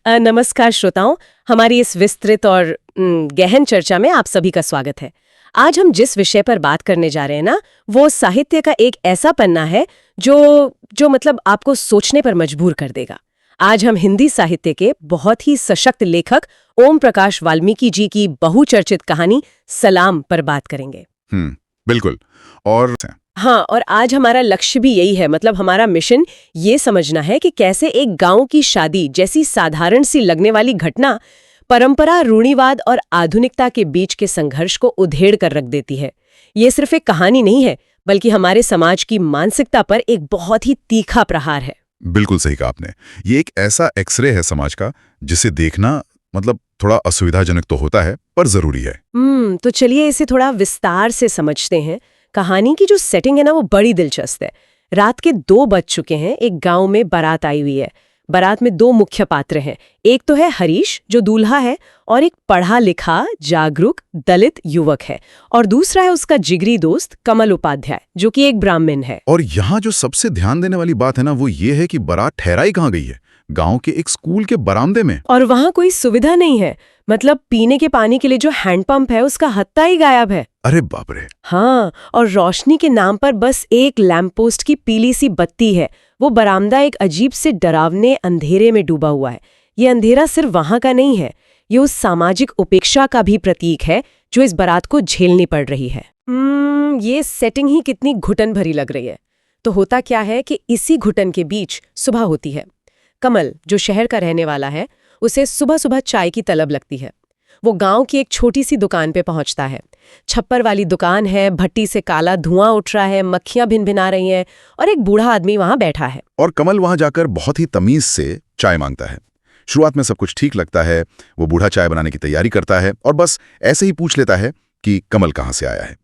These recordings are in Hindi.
नमस्कार श्रोताओं, हमारी इस विस्तृत और गहन चर्चा में आप सभी का स्वागत है। आज हम जिस विषय पर बात करने जा रहे हैं ना, वो साहित्य का एक ऐसा पन्ना है जो मतलब आपको सोचने पर मजबूर कर देगा। आज हम हिंदी साहित्य के बहुत ही सशक्त लेखक ओम प्रकाश वाल्मीकि जी की बहुचर्चित कहानी सलाम पर बात करेंगे। बिल्कुल। और हाँ, और आज हमारा लक्ष्य भी यही है, मतलब हमारा मिशन ये समझना है कि कैसे एक गांव की शादी जैसी साधारण सी लगने वाली घटना परंपरा, रूढ़िवाद और आधुनिकता के बीच के संघर्ष को उधेड़ कर रख देती है। ये सिर्फ एक कहानी नहीं है, बल्कि हमारे समाज की मानसिकता पर एक बहुत ही तीखा प्रहार है। बिल्कुल सही कहा आपने। ये एक ऐसा एक्सरे है समाज का जिसे देखना मतलब थोड़ा असुविधाजनक तो होता है, पर जरूरी है। तो चलिए इसे थोड़ा विस्तार से समझते हैं। कहानी की जो सेटिंग है ना, वो बड़ी दिलचस्प है। रात के 2 बज चुके हैं, एक गांव में बारात आई हुई है। बारात में 2 मुख्य पात्र हैं। एक तो है हरीश जो दूल्हा है, और एक पढ़ा लिखा जागरूक दलित युवक है, और दूसरा है उसका जिगरी दोस्त कमल उपाध्याय जो कि एक ब्राह्मण है। और यहाँ जो सबसे ध्यान देने वाली बात है ना, वो ये है कि बारात ठहराई कहाँ गई है? गांव के एक स्कूल के बरामदे में। और वहाँ कोई सुविधा नहीं है, मतलब पीने के पानी के लिए जो हैंडपंप है उसका हत्ता ही गायब है। अरे बाप रे। हाँ, और रोशनी के नाम पर बस एक लैंप पोस्ट की पीली सी बत्ती है। वो बरामदा एक अजीब से डरावने अंधेरे में डूबा हुआ है। ये अंधेरा सिर्फ वहां का नहीं है, ये उस सामाजिक उपेक्षा का भी प्रतीक है जो इस बारात को झेलनी पड़ रही है। ये सेटिंग ही कितनी घुटन भरी लग रही है। तो होता क्या है कि इसी घुटन के बीच सुबह होती है। कमल जो शहर का रहने वाला है, उसे सुबह सुबह चाय की तलब लगती है। वो गांव की एक छोटी सी दुकान पे पहुंचता है। छप्पर वाली दुकान है, भट्टी से काला धुआं उठ रहा है, मक्खियां भिनभिना रही हैं, और एक बूढ़ा आदमी वहां बैठा है। और कमल वहां जाकर बहुत ही तमीज से चाय मांगता है। शुरुआत में सब कुछ ठीक लगता है। वो बूढ़ा चाय बनाने की तैयारी करता है और बस ऐसे ही पूछ लेता है कि कमल कहाँ से आया है।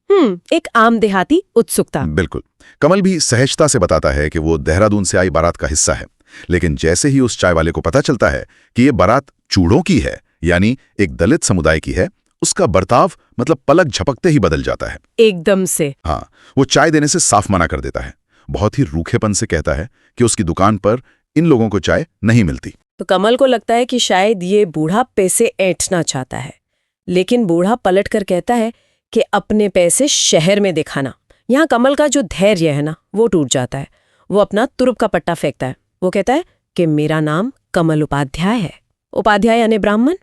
एक आम देहाती उत्सुकता। बिल्कुल। कमल भी सहजता से बताता है कि वो देहरादून से आई बारात का हिस्सा है। लेकिन जैसे ही उस चाय वाले को पता चलता है कि ये बारात चूड़ों की है, यानी एक दलित समुदाय की है, उसका बर्ताव मतलब पलक झपकते ही बदल जाता है। एकदम से। हाँ, वो चाय देने से साफ मना कर देता है। बहुत ही रूखेपन से कहता है कि उसकी दुकान पर इन लोगों को चाय नहीं मिलती। तो कमल को लगता है कि शायद ये बूढ़ा पैसे ऐंठना चाहता है, लेकिन बूढ़ा पलट कर कहता है कि अपने पैसे शहर में दिखाना। यहाँ कमल का जो धैर्य है ना, वो टूट जाता है। वो अपना तुरुप का पट्टा फेंकता है। वो कहता है कि मेरा नाम कमल उपाध्याय है। उपाध्याय यानी ब्राह्मण।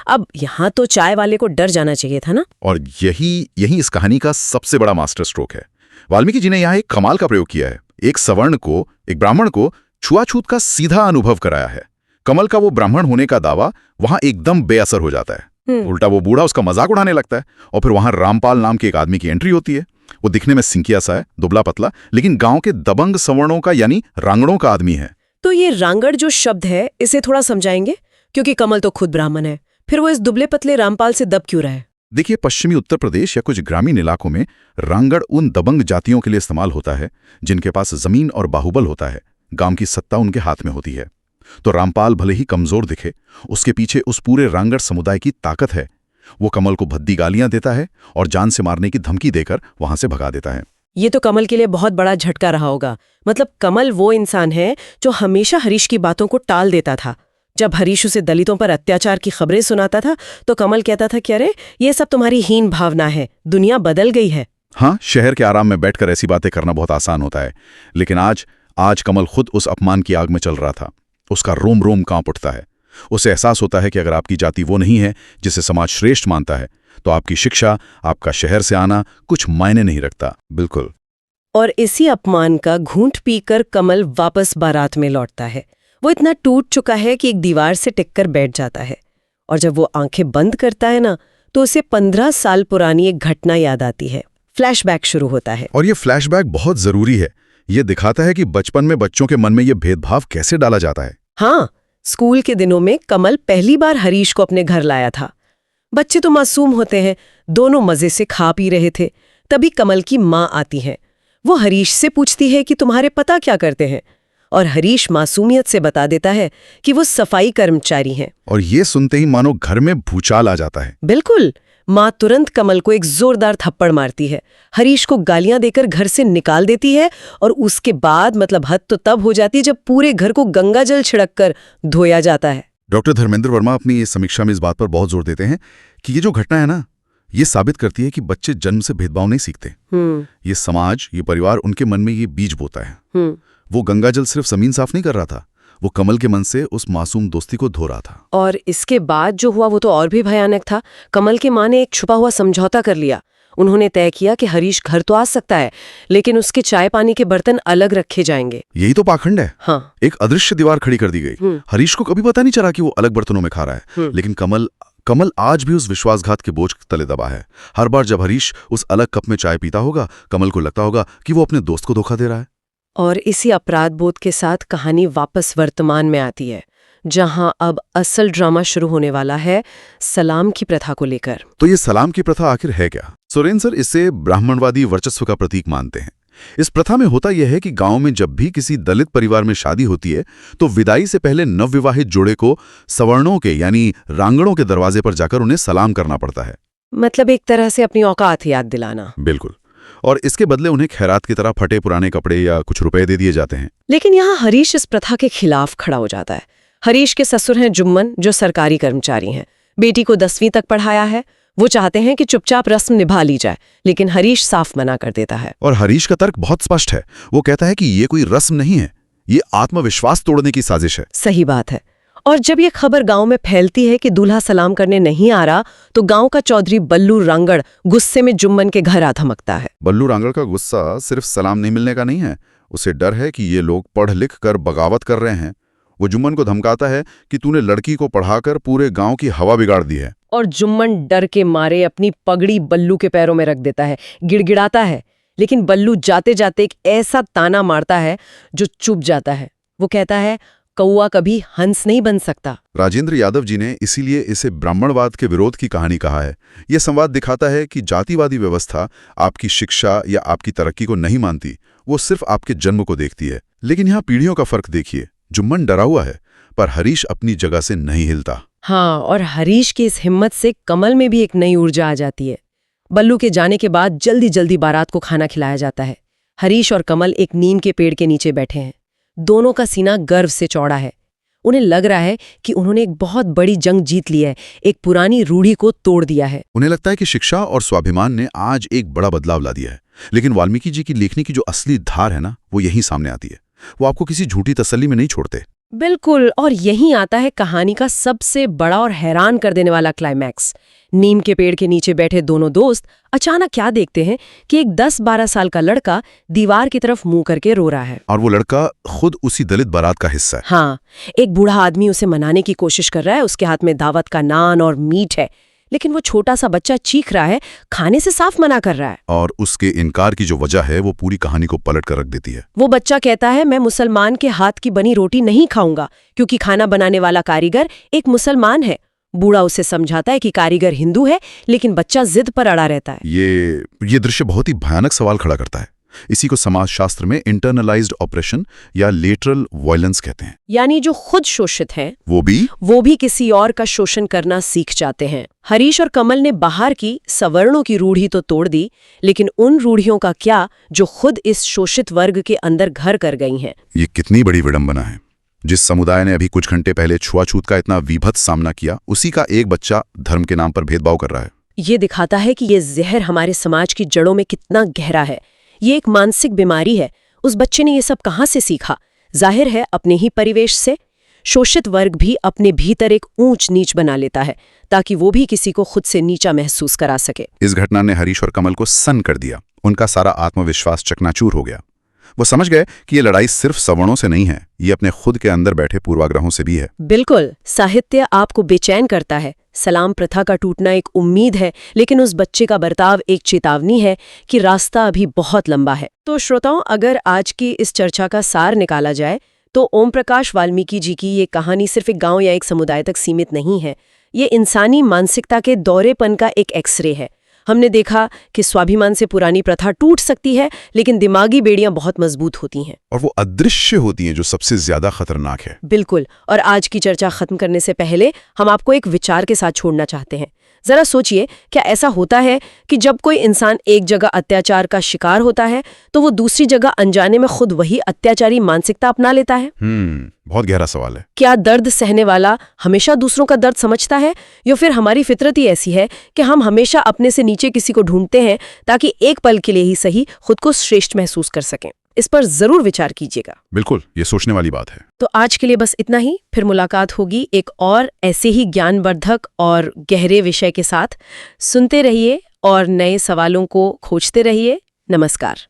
अब यहाँ तो चाय वाले को डर जाना चाहिए था ना। और यही इस कहानी का सबसे बड़ा मास्टर स्ट्रोक है। वाल्मीकि जी ने यहाँ एक कमाल का प्रयोग किया है। एक सवर्ण को, एक ब्राह्मण को छुआछूत का सीधा अनुभव कराया है। कमल का वो ब्राह्मण होने का दावा वहां एकदम बेअसर हो जाता है। उल्टा वो बूढ़ा उसका मजाक उड़ाने लगता है। और फिर वहां रामपाल नाम के एक आदमी की एंट्री होती है। वो दिखने में सिंकिया सा है, दुबला पतला, लेकिन गांव के दबंग सवर्णों का यानी रांगड़ों का आदमी है। तो ये रांगड़ जो शब्द है, इसे थोड़ा समझाएंगे, क्योंकि कमल तो खुद ब्राह्मण है। फिर वो इस दुबले पतले रामपाल से दब क्यों रहा है? देखिए, पश्चिमी उत्तर प्रदेश या कुछ ग्रामीण इलाकों में रांगड़ उन दबंग जातियों के लिए इस्तेमाल होता है जिनके पास जमीन और बाहुबल होता है। गांव की सत्ता उनके हाथ में होती है। तो रामपाल भले ही कमजोर दिखे, उसके पीछे उस पूरे रांगड़ समुदाय की ताकत है। वो कमल को भद्दी गालियां देता है और जान से मारने की धमकी देकर वहां से भगा देता है। ये तो कमल के लिए बहुत बड़ा झटका रहा होगा। मतलब कमल वो इंसान है जो हमेशा हरीश की बातों को टाल देता था। जब हरीश उसे दलितों पर अत्याचार की खबरें सुनाता था, तो कमल कहता था कि अरे ये सब तुम्हारी हीन भावना है, दुनिया बदल गई है। हाँ, शहर के आराम में बैठकर ऐसी बातें करना बहुत आसान होता है, लेकिन आज कमल खुद उस अपमान की आग में चल रहा था। उसका रोम रोम कांप उठता है। उसे एहसास होता है कि अगर आपकी जाति वो नहीं है जिसे समाज श्रेष्ठ मानता है, तो आपकी शिक्षा, आपका शहर से आना कुछ मायने नहीं रखता। बिल्कुल। और इसी अपमान का घूंट पीकर कमल वापस बारात में लौटता है। वो इतना टूट चुका है कि एक दीवार से टिककर बैठ जाता है। और जब वो आंखें बंद करता है ना, तो उसे 15 साल पुरानी एक घटना याद आती है। फ्लैशबैक शुरू होता है। और ये फ्लैशबैक बहुत जरूरी है। ये दिखाता है कि बचपन में बच्चों के मन में ये भेदभाव कैसे डाला जाता है। हाँ, स्कूल के दिनों में कमल पहली बार हरीश को अपने घर लाया था। बच्चे तो मासूम होते हैं, दोनों मजे से खा पी रहे थे। तभी कमल की माँ आती है। वो हरीश से पूछती है कि तुम्हारे पिता क्या करते हैं, और हरीश मासूमियत से बता देता है कि वो सफाई कर्मचारी हैं। और ये सुनते ही मानो घर में भूचाल आ जाता है। बिल्कुल, माँ तुरंत कमल को एक जोरदार थप्पड़ मारती है, हरीश को गालियां देकर घर से निकाल देती है और उसके बाद मतलब हद तो तब हो जाती है जब पूरे घर को गंगा जल छिड़क कर धोया जाता है। डॉक्टर धर्मेंद्र वर्मा अपनी इस समीक्षा में इस बात पर बहुत जोर देते हैं कि ये जो घटना है ना, ये साबित करती है कि बच्चे जन्म से भेदभाव नहीं सीखते। ये समाज, ये परिवार उनके मन में ये बीज बोता है। वो गंगा जल सिर्फ जमीन साफ नहीं कर रहा था, वो कमल के मन से उस मासूम दोस्ती को धो रहा था। और इसके बाद जो हुआ वो तो और भी भयानक था। कमल के माँ ने एक छुपा हुआ समझौता कर लिया। उन्होंने तय किया कि हरीश घर तो आ सकता है, लेकिन उसके चाय पानी के बर्तन अलग रखे जाएंगे। यही तो पाखंड है। हाँ। एक अदृश्य दीवार खड़ी कर दी गई। हरीश को कभी पता नहीं चला कि वो अलग बर्तनों में खा रहा है, लेकिन कमल आज भी उस विश्वासघात के बोझ तले दबा है। हर बार जब हरीश उस अलग कप में चाय पीता होगा, कमल को लगता होगा कि वो अपने दोस्त को धोखा दे रहा है। और इसी अपराध बोध के साथ कहानी वापस वर्तमान में आती है, जहां अब असल ड्रामा शुरू होने वाला है, सलाम की प्रथा को लेकर। तो ये सलाम की प्रथा आखिर है क्या? सुरेन सर इसे ब्राह्मणवादी वर्चस्व का प्रतीक मानते हैं। इस प्रथा में होता यह है कि गांव में जब भी किसी दलित परिवार में शादी होती है तो विदाई से पहले नवविवाहित जोड़े को सवर्णों के यानी रांगड़ों के दरवाजे पर जाकर उन्हें सलाम करना पड़ता है। मतलब एक तरह से अपनी औकात याद दिलाना। बिल्कुल। और इसके बदले उन्हें खैरात की तरह फटे पुराने कपड़े या कुछ रुपए दे दिए जाते हैं। लेकिन यहाँ हरीश इस प्रथा के खिलाफ खड़ा हो जाता है। हरीश के ससुर हैं जुम्मन, जो सरकारी कर्मचारी हैं। बेटी को 10वीं तक पढ़ाया है। वो चाहते हैं कि चुपचाप रस्म निभा ली जाए, लेकिन हरीश साफ मना कर देता है। और हरीश का तर्क बहुत स्पष्ट है। वो कहता है कि ये कोई रस्म नहीं है, ये आत्मविश्वास तोड़ने की साजिश है। सही बात है। और जब ये खबर गांव में फैलती है कि दूल्हा सलाम करने नहीं आ रहा, तो गांव का चौधरी बल्लू रांगड़ गुस्से में जुम्मन के घर आ धमकता है। बल्लू रांगड़ का गुस्सा सिर्फ सलाम नहीं मिलने का नहीं है, उसे डर है कि ये लोग पढ़ लिख कर बगावत कर रहे हैं। वो जुम्मन को धमकाता है कि तूने लड़की को पढ़ाकर पूरे गांव की हवा बिगाड़ दी है। और जुम्मन डर के मारे अपनी पगड़ी बल्लू के पैरों में रख देता है, गिड़गिड़ाता है। लेकिन बल्लू जाते जाते एक ऐसा ताना मारता है जो चुप जाता है। वो कहता है, कौआ कभी हंस नहीं बन सकता। राजेंद्र यादव जी ने इसीलिए इसे ब्राह्मणवाद के विरोध की कहानी कहा है। यह संवाद दिखाता है कि जातिवादी व्यवस्था आपकी शिक्षा या आपकी तरक्की को नहीं मानती, वो सिर्फ आपके जन्म को देखती है। लेकिन यहाँ पीढ़ियों का फर्क देखिए। जुम्मन डरा हुआ है, पर हरीश अपनी जगह से नहीं हिलता। हाँ, और हरीश की इस हिम्मत से कमल में भी एक नई ऊर्जा आ जाती है। बल्लू के जाने के बाद जल्दी जल्दी बारात को खाना खिलाया जाता है। हरीश और कमल एक नीम के पेड़ के नीचे बैठे हैं। दोनों का सीना गर्व से चौड़ा है। उन्हें लग रहा है कि उन्होंने एक बहुत बड़ी जंग जीत ली है, एक पुरानी रूढ़ी को तोड़ दिया है। उन्हें लगता है कि शिक्षा और स्वाभिमान ने आज एक बड़ा बदलाव ला दिया है। लेकिन वाल्मीकि जी की लेखनी की जो असली धार है ना, वो यहीं सामने आती है। वो आपको किसी झूठी तसल्ली में नहीं छोड़ते। बिल्कुल। और यहीं आता है कहानी का सबसे बड़ा और हैरान कर देने वाला क्लाइमैक्स। नीम के पेड़ के नीचे बैठे दोनों दोस्त अचानक क्या देखते हैं कि एक 10-12 साल का लड़का दीवार की तरफ मुंह करके रो रहा है। और वो लड़का खुद उसी दलित बारात का हिस्सा है। हाँ, एक बूढ़ा आदमी उसे मनाने की कोशिश कर रहा है। उसके हाथ में दावत का नान और मीट है, लेकिन वो छोटा सा बच्चा चीख रहा है, खाने से साफ मना कर रहा है। और उसके इनकार की जो वजह है वो पूरी कहानी को पलट कर रख देती है। वो बच्चा कहता है, मैं मुसलमान के हाथ की बनी रोटी नहीं खाऊंगा, क्योंकि खाना बनाने वाला कारीगर एक मुसलमान है। बूढ़ा उसे समझाता है कि कारीगर हिंदू है, लेकिन बच्चा जिद पर अड़ा रहता है। ये दृश्य बहुत ही भयानक सवाल खड़ा करता है। इसी को समाजशास्त्र में इंटरनलाइज्ड ऑपरेशन या लेटरल वायलेंस कहते हैं। यानी जो खुद शोषित हैं वो भी किसी और का शोषण करना सीख जाते हैं। हरीश और कमल ने बाहर की सवर्णों की रूढ़ी तो तोड़ दी, लेकिन उन रूढ़ियों का क्या जो खुद इस शोषित वर्ग के अंदर घर कर गई हैं। ये कितनी बड़ी विडंबना है। जिस समुदाय ने अभी कुछ घंटे पहले छुआछूत का इतना विभत्स सामना किया, उसी का एक बच्चा धर्म के नाम पर भेदभाव कर रहा है। ये दिखाता है कि ये जहर हमारे समाज की जड़ों में कितना गहरा है। ये एक मानसिक बीमारी है। उस बच्चे ने ये सब कहाँ से सीखा? जाहिर है अपने ही परिवेश से। शोषित वर्ग भी अपने भीतर एक ऊंच नीच बना लेता है, ताकि वो भी किसी को खुद से नीचा महसूस करा सके। इस घटना ने हरीश और कमल को सन्न कर दिया। उनका सारा आत्मविश्वास चकनाचूर हो गया। वो समझ गए कि ये लड़ाई सिर्फ सवर्णों से नहीं है, ये अपने खुद के अंदर बैठे पूर्वाग्रहों से भी है। बिल्कुल। साहित्य आपको बेचैन करता है। सलाम प्रथा का टूटना एक उम्मीद है, लेकिन उस बच्चे का बर्ताव एक चेतावनी है कि रास्ता अभी बहुत लंबा है। तो श्रोताओं, अगर आज की इस चर्चा का सार निकाला जाए तो ओम प्रकाश वाल्मीकि जी की ये कहानी सिर्फ एक गांव या एक समुदाय तक सीमित नहीं है। ये इंसानी मानसिकता के दौरेपन का एक एक्सरे है। हमने देखा कि स्वाभिमान से पुरानी प्रथा टूट सकती है, लेकिन दिमागी बेड़ियां बहुत मजबूत होती हैं और वो अदृश्य होती हैं जो सबसे ज्यादा खतरनाक है। बिल्कुल। और आज की चर्चा खत्म करने से पहले हम आपको एक विचार के साथ छोड़ना चाहते हैं। जरा सोचिए, क्या ऐसा होता है कि जब कोई इंसान एक जगह अत्याचार का शिकार होता है तो वो दूसरी जगह अनजाने में खुद वही अत्याचारी मानसिकता अपना लेता है? बहुत गहरा सवाल है। क्या दर्द सहने वाला हमेशा दूसरों का दर्द समझता है, या फिर हमारी फितरत ही ऐसी है कि हम हमेशा अपने से नीचे किसी को ढूंढते हैं ताकि एक पल के लिए ही सही खुद को श्रेष्ठ महसूस कर सकें? इस पर जरूर विचार कीजिएगा। बिल्कुल, ये सोचने वाली बात है। तो आज के लिए बस इतना ही। फिर मुलाकात होगी एक और ऐसे ही ज्ञानवर्धक और गहरे विषय के साथ। सुनते रहिए और नए सवालों को खोजते रहिए। नमस्कार।